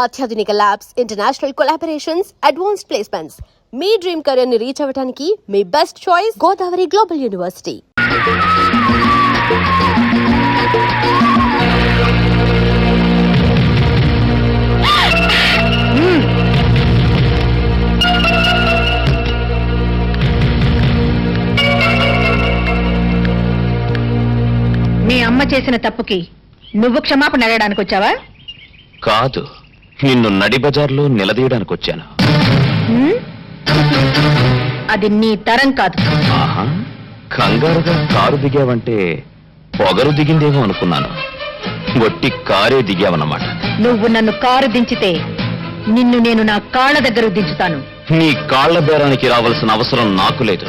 అత్యాధునిక labs, international collaborations, advanced placements. మీ dream career ని రీచ్ అవ్వడానికి మీ best choice Godavari global university. మీ అమ్మ చేసిన తప్పుకి నువ్వు క్షమాపణ అడగడానికి వచ్చావా? కాదు, నిన్ను నడి బజార్లో నిలదీయడానికి వచ్చాను. అది నీ తరం కాదు. ఆహా, కంగారుగా కారు దిగావంటే పొగరు దిగిందేమో అనుకున్నాను. ఒట్టి కారే దిగావన్నమాట. నువ్వు నన్ను కారు దించితే నిన్ను నేను నా కాళ్ళ దగ్గర దించుతాను. నీ కాళ్ల బేరానికి రావాల్సిన అవసరం నాకు లేదు.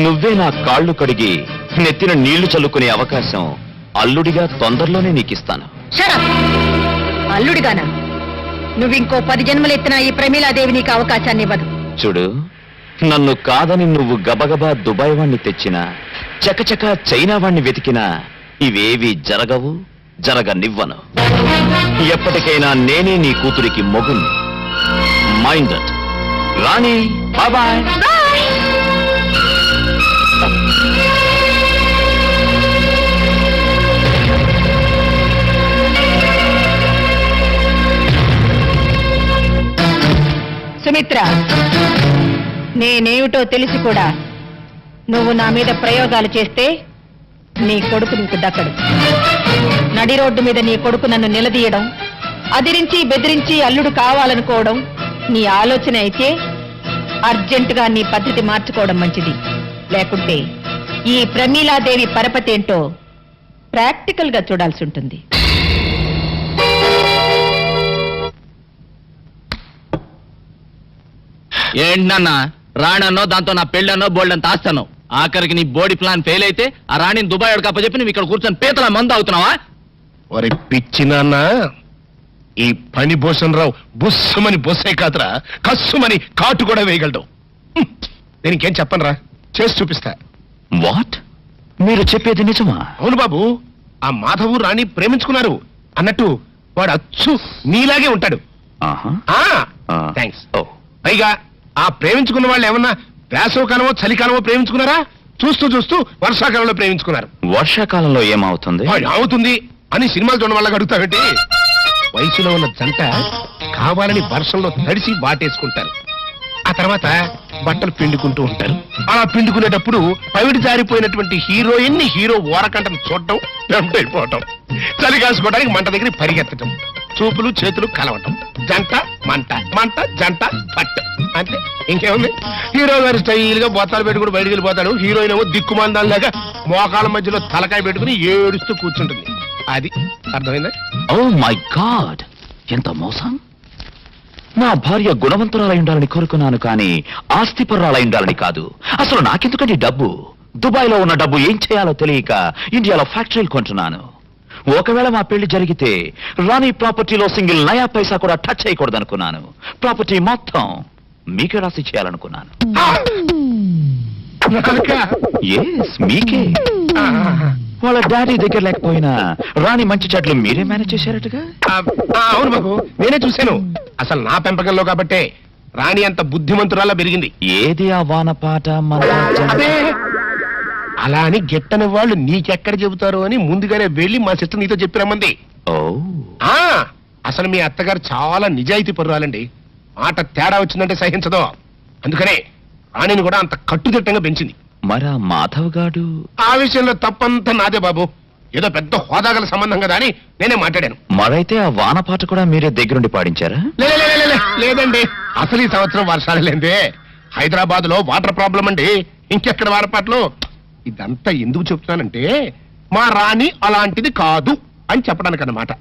నువ్వే నా కాళ్ళు కడిగి నెత్తిన నీళ్లు చల్లుకునే అవకాశం అల్లుడిగా తొందరలోనే నీకిస్తాను. అల్లుడిగానా? నువ్వింకో 10 జన్మలెత్తినా ఈ ప్రమీలాదేవి నీకు అవకాశాన్ని ఇవ్వదు. చూడు, నన్ను కాదని నువ్వు గబగబా దుబాయ్ వాణ్ణి తెచ్చినా, చకచక చైనా వాణ్ణి వెతికినా ఇవేవి జరగవు, జరగనివ్వను. ఎప్పటికైనా నేనే నీ కూతురికి మొగుణ్ణి. Mind that. Rani, bye. Sumitra, నేనేమిటో తెలిసి కూడా నువ్వు నా మీద ప్రయోగాలు చేస్తే నీ కొడుకు నీకు దక్కడు. నడి రోడ్డు మీద నీ కొడుకు నన్ను నిలదీయడం, అదిరించి బెదిరించి అల్లుడు కావాలనుకోవడం నీ ఆలోచన అయితే అర్జెంటుగా నీ పద్ధతి మార్చుకోవడం మంచిది. లేకుంటే ఈ ప్రమీలాదేవి పరపతి ఏంటో ప్రాక్టికల్ గా చూడాల్సి ఉంటుంది. ఏంటన్నా రాణన్నో దాంతో నా పెళ్ళన్నో బోల్డంత ఆస్తాను. ఆఖరికి నీ బోడీ ప్లాన్ ఫెయిల్ అయితే ఆ రాణిని దుబాయ్ అడకప్పచెప్పి నువ్వు ఇక్కడ కూర్చొని పీతల మందు అవుతున్నావా? ఒరే పిచ్చి నాన్న, ఈ పని భూషణరావు బుస్సుమని బొస్సే కాదురా, కస్సుమని కాటు కూడా వేయగలడు. దీనికేం చెప్పనరా, చేసి చూపిస్తా. వాట్? మీరు చెప్పేది నిజమా? అవును బాబు, ఆ మాధవు రాణి ప్రేమించుకున్నారు అన్నట్టు వాడు అచ్చు నీలాగే ఉంటాడు. థ్యాంక్స్. పైగా ఆ ప్రేమించుకున్న వాళ్ళు ఏమన్నా వేసవకాలమో చలికాలమో ప్రేమించుకున్నారా? చూస్తూ చూస్తూ వర్షాకాలంలో ప్రేమించుకున్నారు. వర్షాకాలంలో ఏమవుతుంది? అవుతుంది అని సినిమాలు చూడడం వల్ల అడుగుతావేంటి? వయసులో ఉన్న జంట కావాలని వర్షంలో తడిసి బాటేసుకుంటారు. ఆ తర్వాత బట్టలు పిండుకుంటూ ఉంటారు. అలా పిండుకునేటప్పుడు పవిడి జారిపోయినటువంటి హీరోయిన్ ని హీరో ఓరకంటను చూడటం, టెంప్ట్ అయిపోవటం, చలి కాసుకోవడానికి మంట దగ్గర పరిగెత్తటం, చూపులు చేతులు కలవటం, జంట మంట, మంట జంట పట్టు. అంతే, ఇంకేముంది? హీరో గారు స్టైల్ గా బొత్తాలు పెట్టుకుని బయటికి వెళ్ళిపోతాడు. హీరోయిన్ ఏమో దిక్కుమాందాల్లాగా మోకాళ్ళ మధ్యలో తలకాయ పెట్టుకుని ఏడుస్తూ కూర్చుంటుంది. అది అర్థమైందా? ఓ మై గాడ్, ఎంత మోసం! నా భార్య గుణవంతురాలై ఉండాలని కోరుకున్నాను, కానీ ఆస్తిపరురాలై ఉండాలని కాదు. అసలు నాకెందుకండి డబ్బు? దుబాయ్ లో ఉన్న డబ్బు ఏం చేయాలో తెలియక ఇండియాలో ఫ్యాక్టరీలు కొంటున్నాను. ఒకవేళ మా పెళ్లి జరిగితే రాణి ప్రాపర్టీలో సింగిల్ నయా పైసా కూడా టచ్ చేయకూడదనుకున్నాను. ప్రాపర్టీ మొత్తం మీకే రాసి చేయాలనుకున్నాను. మీకే. వాళ్ళ డాడీ దగ్గర లేకపోయినా రాణి మంచి చెట్లు మీరే మేనేజ్ చేశారట్టుగా. అవును బాబు, నేనే చూశాను. అసలు నా పెంపకంలో కాబట్టే రాణి అంత బుద్ధిమంతురాలా పెరిగింది. ఏది ఆ వానపాట? అలా అని గిట్టని వాళ్ళు నీకెక్కడ చెబుతారు అని ముందుగానే వెళ్ళి మా సిస్టర్ నీతో చెప్పి రమ్మంది. అసలు మీ అత్తగారు చాలా నిజాయితీ పరురాలండి. మాట తేడా వచ్చిందంటే సహించదు. అందుకనే రాణిని కూడా అంత కట్టుదిట్టంగా పెంచింది. మరా మాధవ్ గాడు? ఆ విషయంలో తప్పంతా నాదే బాబు. ఏదో పెద్ద హోదాగల సంబంధం కదా అని నేనే మాట్లాడాను. మరైతే ఆ వానపాట కూడా మీరే దగ్గరుండి పాడించారా? లేదండి, అసలు ఈ సంవత్సరం వర్షాలు లేదే. హైదరాబాద్ లో వాటర్ ప్రాబ్లం అండి. ఇంకెక్కడ వానపాటలు? ఇదంతా ఎందుకు చెప్తున్నానంటే మా రాణి అలాంటిది కాదు అని చెప్పడానికి అన్నమాట.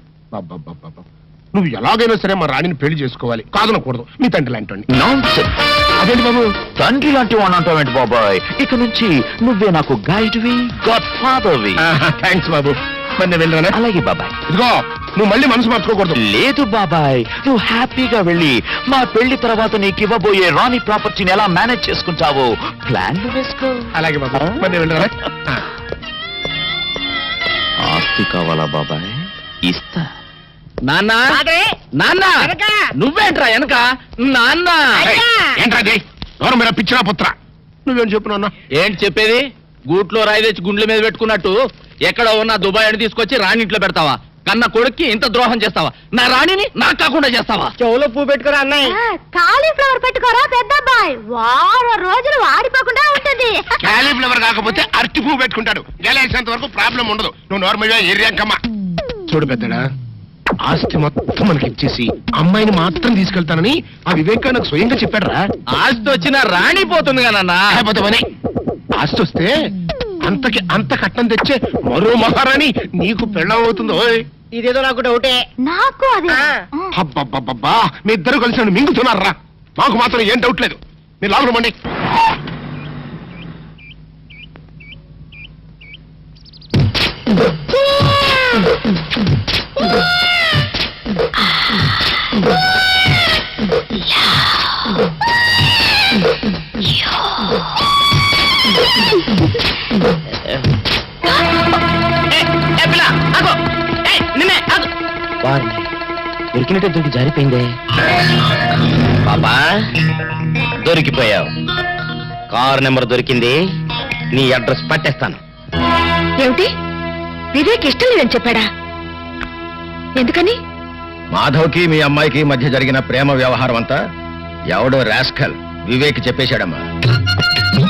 నువ్వు ఎలాగైనా సరే మా రాణిని పెళ్లి చేసుకోవాలి, కాదనకూడదు. మీ తండ్రి లాంటి. అదేంటి బాబు, తండ్రి లాంటి వాడు అంటావేంటి బాబాయ్? ఇక నుంచి నువ్వే నాకు గైడ్వి, గాడ్ ఫాదర్వి. థ్యాంక్స్ బాబు. మరి నేను వెళ్ళరానా? అలాగే బాబాయ్. ఇదిగో, నువ్వు మళ్ళీ మనసు మార్చుకోకూడదు. లేదు బాబాయ్, నువ్వు హ్యాపీగా వెళ్ళి మా పెళ్లి తర్వాత నీకు ఇవ్వబోయే రాణి ప్రాపర్టీని ఎలా మేనేజ్ చేసుకుంటావో ప్లాన్లు వేసుకో. అలాగే బాబా, మరి నేను వెళ్ళరానా? ఆస్తి కావాలా బాబాయ్? ఇస్తా. నాన్న నాన్న నువ్వేంట్రా వెనక నాన్న ఏంటది ఎవరు మీరు పిచ్చినా పుత్ర నువ్వేం చెప్పు నాన్న ఏంటి చెప్పేది గూట్లో రాయి తెచ్చి గుండెల మీద పెట్టుకున్నట్టు ఎక్కడ ఉన్న దుబాయ్ అని తీసుకొచ్చి రాణి ఇంట్లో పెడతావా కన్న కొడుక్కి ఇంత ద్రోహం చేస్తావా నా రాణిని నాకు కాకుండా చేస్తావా చెవులో పువ్వు పెట్టుకోరా అన్నయ్య. కాలీఫ్లవర్ పెట్టుకోరా పెద్ద అబ్బాయి వారం రోజులు వాడిపోకుండా ఉంటుంది క్యాలీఫ్లవర్ కాకపోతే అరటి పువ్వు పెట్టుకుంటాడు గెలేసేంత వరకు ప్రాబ్లం ఉండదు నువ్వు నార్మల్గా ఏరియాకమ్మా చూడు పెద్దడా ఆస్తి మొత్తం మనకి ఇచ్చేసి అమ్మాయిని మాత్రం తీసుకెళ్తానని ఆ వివేక్ నాకు స్వయంగా చెప్పాడు రా ఆస్తి వచ్చిన రాణి పోతుంది కదా లేకపోతే ఆస్తి వస్తే అంతకి అంత కట్నం తెచ్చే మరో మహారాణి నీకు పెళ్ళం అవుతుందో ఇదేదో నాకు డౌటే. నాకు అదే అబ్బబ్బబ్బబ్బా మీ ఇద్దరు కలిసి నన్ను మింగుతున్నారా మాకు మాత్రం ఏం డౌట్ లేదు మీరు లాగమండి దొరికినట్టే దొరికి జారిపోయిందే పాపా దొరికిపోయావు కారు నెంబర్ దొరికింది నీ అడ్రస్ పట్టేస్తాను ఏమిటి వివేక్ ఇష్టం లేదని చెప్పాడా? ఎందుకని? మాధవ్కి మీ అమ్మాయికి మధ్య జరిగిన ప్రేమ వ్యవహారం అంతా ఎవడో రాస్కల్ వివేక్ చెప్పేశాడమ్మా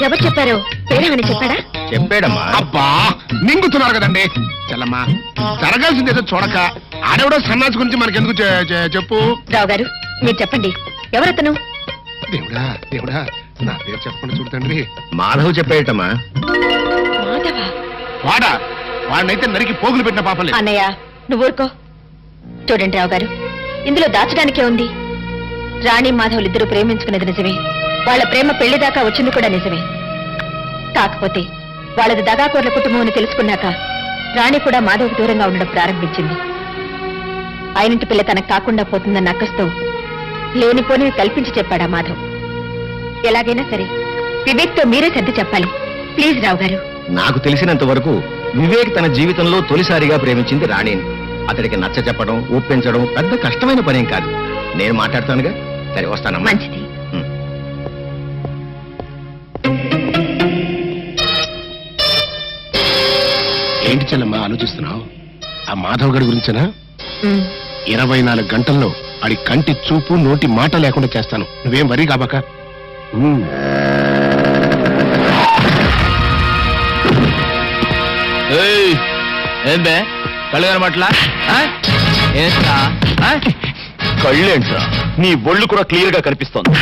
ఎవరు చెప్పారో పేరేమని చెప్పాడా? చెప్పాడమ్మా అబ్బా మింగుతున్నారు కదండి చెల్లమ్మా జరగాల్సింది ఏదో చూడక ఆడెవడో సన్నాసి గురించి మనకెందుకు చెప్పు రావు గారు మీరు చెప్పండి ఎవరతను? దేవుడా దేవుడా నా పేరు చెప్పకుండా చూడండి మాధవ్ చెప్పేయటమ్మా మాధవా? వాడా వాడినైతే నరికి పోగులు పెట్టిన పాపలే అన్నయ్య నువ్వు ఊరుకో. చూడండి రావు గారు ఇందులో దాచడానికే ఉంది. రాణి మాధవులు ఇద్దరు ప్రేమించుకున్నది నిజమే, వాళ్ళ ప్రేమ పెళ్లి దాకా వచ్చింది కూడా నిజమే. కాకపోతే వాళ్ళది దగాకోర్ల కుటుంబం అని తెలుసుకున్నాక రాణి కూడా మాధవ్కు దూరంగా ఉండడం ప్రారంభించింది. ఆయనింటి పిల్ల తనకు కాకుండా పోతుందన్న అక్కస్తో లేనిపోనివి కల్పించి చెప్పాడా మాధవ్. ఎలాగైనా సరే వివేక్తో మీరే సర్ది చెప్పాలి ప్లీజ్ రావు గారు. నాకు తెలిసినంత వరకు వివేక్ తన జీవితంలో తొలిసారిగా ప్రేమించింది రాణిని. అతడికి నచ్చ చెప్పడం ఒప్పించడం పెద్ద కష్టమైన పనేం కాదు. నేను మాట్లాడతానుగా. సరే వస్తానమ్మా. మంచిది. ఏంటి చెల్లమ్మా ఆలోచిస్తున్నావు? ఆ మాధవ్ గడి గురించేనా? ఉమ్. 24 గంటల్లో ఆడి కంటి చూపు నోటి మాట లేకుండా చేస్తాను. నువ్వేం వరీ కాబాక. ఏం బే కళ్ళు కనబట్లా కళ్ళేంట్రా నీ ఒళ్ళు కూడా క్లియర్ గా కనిపిస్తోంది.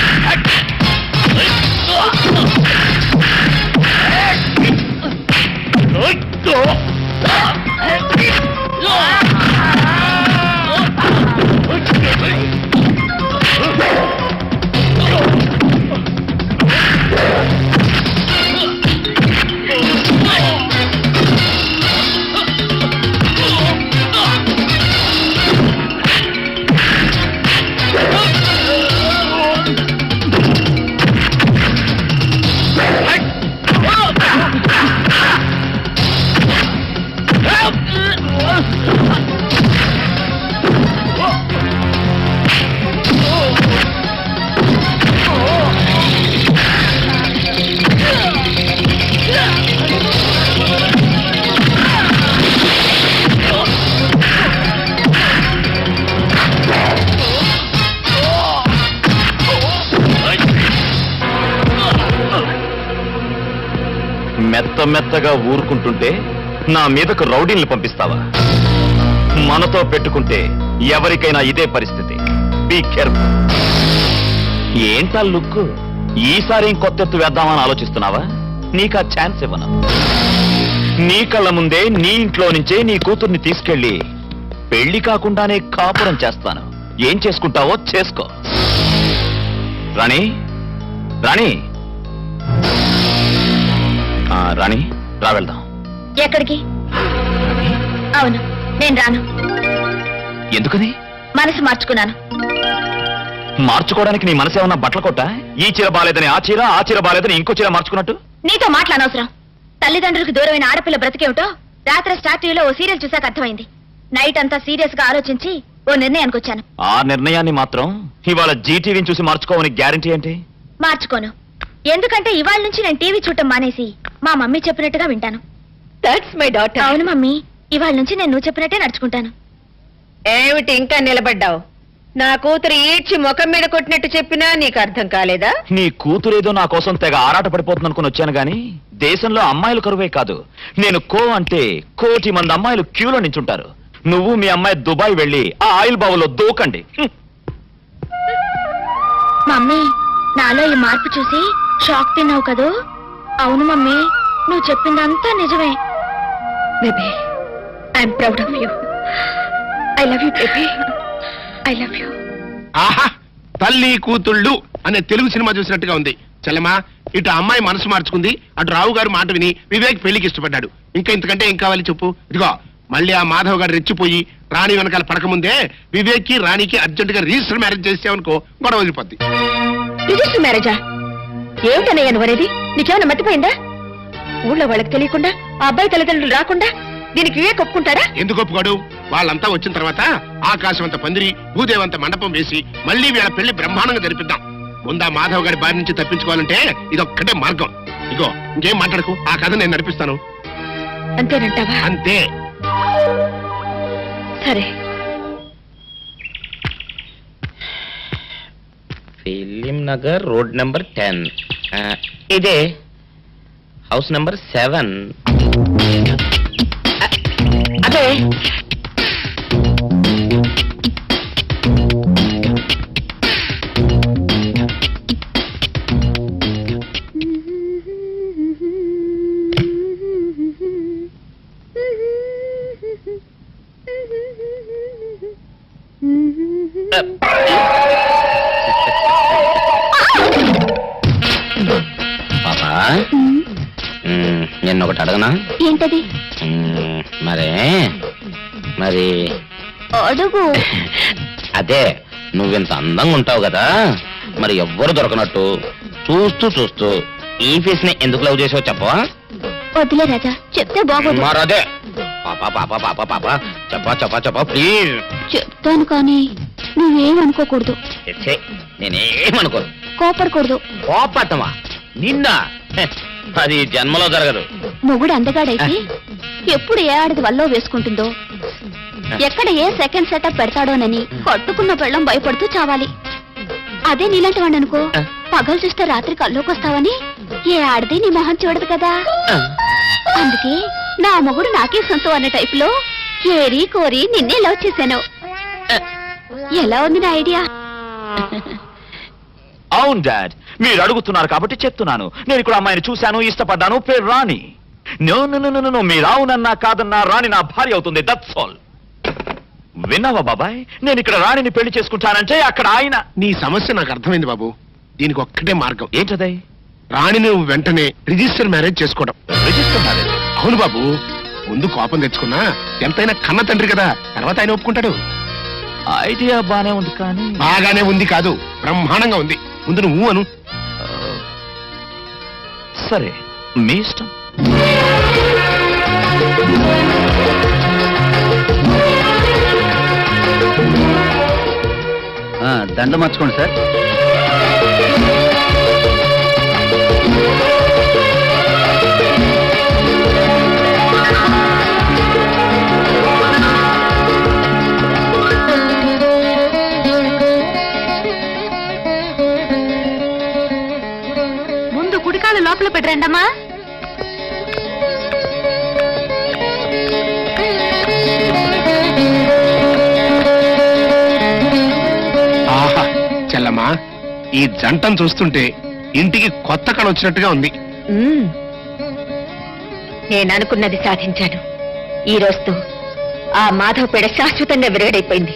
మెత్తగా ఊరుకుంటుంటే నా మీదకు రౌడీల్ని పంపిస్తావా? మనతో పెట్టుకుంటే ఎవరికైనా ఇదే పరిస్థితి. Be careful. ఏంటా లుక్? ఈసారి ఇంకొత్తెత్తు వేద్దామని ఆలోచిస్తున్నావా? నీకు ఆ ఛాన్స్ ఇవ్వను. నీ కళ్ళ ముందే నీ ఇంట్లో నుంచే నీ కూతుర్ని తీసుకెళ్లి పెళ్లి కాకుండానే కాపురం చేస్తాను. ఏం చేసుకుంటావో చేసుకో. రాణి రాణి రాణి రా వెళ్దాం. ఎక్కడికి? అవును నేను రాను. ఎందుకని? మనసు మార్చుకున్నాను. మార్చుకోవడానికి నీ మనసు ఏమన్నా బట్టల కొట్ట? ఈ చీర బాలేదని ఆ చీర బాలేదని ఇంకో చీర మార్చుకున్నట్టు? నీతో మాట్లాడనవసరం. తల్లిదండ్రులకు దూరమైన ఆడపిల్ల బ్రతికేమిటో రాత్రి స్టార్ట్ టీవీలో ఓ సీరియల్ చూసాక అర్థమైంది. నైట్ అంతా సీరియస్ గా ఆలోచించి ఓ నిర్ణయానికి వచ్చాను. ఆ నిర్ణయాన్ని మాత్రం ఇవాళ జీటీవీని చూసి మార్చుకోవని గ్యారంటీ ఏంటి? మార్చుకోను. ఎందుకంటే ఇవాళ నుంచి నేను టీవీ చూడటం మానేసి మా మమ్మీ చెప్పినట్టుగా వింటాను. That's my daughter. అవును మమ్మీ, ఇవాళ నుంచి నేను నువ్వు చెప్పినట్టే నడుచుకుంటాను. ఏమిటి ఇంకా నిలబడ్డావు? నా కూతురు ఈడ్చి ముఖం మీద కొట్టినట్టు చెప్పినా నీకు అర్థం కాలేదా? నీ కూతురేదో నా కోసం తెగ ఆరాట పడిపోతుంది అనుకుని వచ్చాను గాని దేశంలో అమ్మాయిలు కరువే కాదు. నేను అంటే 1,00,00,000 మంది అమ్మాయిలు క్యూలో నించుంటారు. నువ్వు మీ అమ్మాయి దుబాయ్ వెళ్ళి ఆ ఆయిల్ బావులో దూకండి. మమ్మీ, నాలో ఈ మార్పు చూసి షాక్ తిన్నావు కదూ? అవును మమ్మీ, నువ్వు చెప్పిందంతా నిజమే. Baby, I'm proud of you. I love you baby. I love you. ఆహా, తల్లి కూతుళ్ళు అనే తెలుగు సినిమా చూసినట్టుగా ఉంది. చెల్లెమా, ఇటు అమ్మాయి మనసు మార్చుకుంది, అటు రావు గారు మాట విని వివేక్ పెళ్లికి ఇష్టపడ్డాడు. ఇంకా ఇంతకంటే ఏం కావాలి చెప్పు? ఇదిగో మళ్ళీ ఆ మాధవ్ గారు రెచ్చిపోయి రాణి వెనకాల పడకముందే వివేక్ కి రాణికి అర్జెంట్ గా రిజిస్టర్ మ్యారేజ్ చేసావనుకో గొడవ వదిలిపోద్ది. రిజిస్టర్ మ్యారేజా? ఏమిటనయ్యా నువ్వనేది? నీకేమైనా మర్చిపోయిందా? ఊళ్ళో వాళ్ళకి తెలియకుండా ఆ అబ్బాయి తల్లిదండ్రులు రాకుండా దీనికి వివేక్ ఒప్పుకుంటారా? ఎందుకు ఒప్పుకోడు? వాళ్ళంతా వచ్చిన తర్వాత ఆకాశం అంత పందిరి, భూదేవంత మండపం వేసి మళ్ళీ వీళ్ళ పెళ్లి బ్రహ్మాండంగా జరిపిద్దాం. ముందా మాధవ్ గారి బారి నుంచి తప్పించుకోవాలంటే ఇదొక్కటే మార్గం. ఇగో ఇంకేం మాట్లాడకు, ఆ కథ నేను నడిపిస్తాను. అంతేనంటావా? అంతే. సరే. Film Nagar road number 10. ఇదే హౌస్ నెంబర్ 7. అదే పాపా, నిన్న ఒకటి అడగనా? ఏంటది? మరి అడుగు. అదే, నువ్వింత అందంగా ఉంటావు కదా, మరి ఎవ్వరు దొరకనట్టు చూస్తూ చూస్తూ ఈ ఫేస్ ని ఎందుకు లవ్ చేసావు చెప్పవా? వద్దులే రాజా, చెప్తే బాగోదు. మరదే పాపా పాపా పాపా పాపా చెప్పా ప్లీజ్. చెప్తాను కానీ నువ్వేమనుకోకూడదు. నేనేమనుకోను. కోపడకూడదు. కోపట్టమా? నిన్న అది జన్మలో జరగదు. మొగుడు అందగాడైతే ఎప్పుడు ఏ ఆడది వల్లో వేసుకుంటుందో, ఎక్కడ ఏ సెకండ్ సెటప్ పెడతాడోనని కట్టుకున్న పెళ్ళం భయపడుతూ చావాలి. అదే నీలాంటి వాడిని అనుకో, పగలు చూస్తే రాత్రి కల్లోకొస్తావని ఏ ఆడది నీ మొహం చూడదు కదా. అందుకే నా మొగుడు నాకే సొంతం అన్న టైపులో ఏరి కోరి నిన్నే లవ్ చేశాను. ఎలా ఉంది నా ఐడియా? అవును డాడ్, మీరు అడుగుతున్నారు కాబట్టి చెప్తున్నాను. నేను ఇక్కడ అమ్మాయిని చూశాను, ఇష్టపడ్డాను, పేరు రాణి. నో నో నో నో, మీరు అవునన్నా కాదన్నా రాణి నా భార్య అవుతుంది. That's all. విన్నావా బాబాయ్? నేను ఇక్కడ రాణిని పెళ్లి చేసుకుంటానంటే అక్కడ ఆయన. నీ సమస్య నాకు అర్థమైంది బాబు. దీనికి ఒక్కటే మార్గం. ఏంటది? రాణిని నువ్వు వెంటనే రిజిస్టర్ మ్యారేజ్ చేసుకోవడం. Register marriage? అవును బాబు, ముందు కోపం తెచ్చుకున్నా ఎంతైనా కన్న తండ్రి కదా, తర్వాత ఆయన ఒప్పుకుంటాడు. ఐడియా బానే ఉంది కానీ బాగానే ఉంది కాదు, బ్రహ్మాండంగా ఉంది. ముందు నువ్వు అను. సరే, మీ ఇష్టం. దండ మార్చుకోండి సార్. ముందు కుడికాలు లోపల పెట్టరండమ్మా. ఆహా చెల్లమ్మా, ఈ జంటను చూస్తుంటే ఇంటికి కొత్త కళ వచ్చినట్టుగా ఉంది. నేను అనుకున్నది సాధించాను. ఈ రోజుతో ఆ మాధవ్ పేడ శాశ్వతంగా విరగడైపోయింది.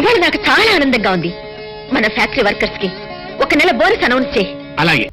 ఇవాళ నాకు చాలా ఆనందంగా ఉంది. మన ఫ్యాక్టరీ వర్కర్స్ కి 1 నెల బోనస్ అనౌన్స్ చేయి. అలాగే.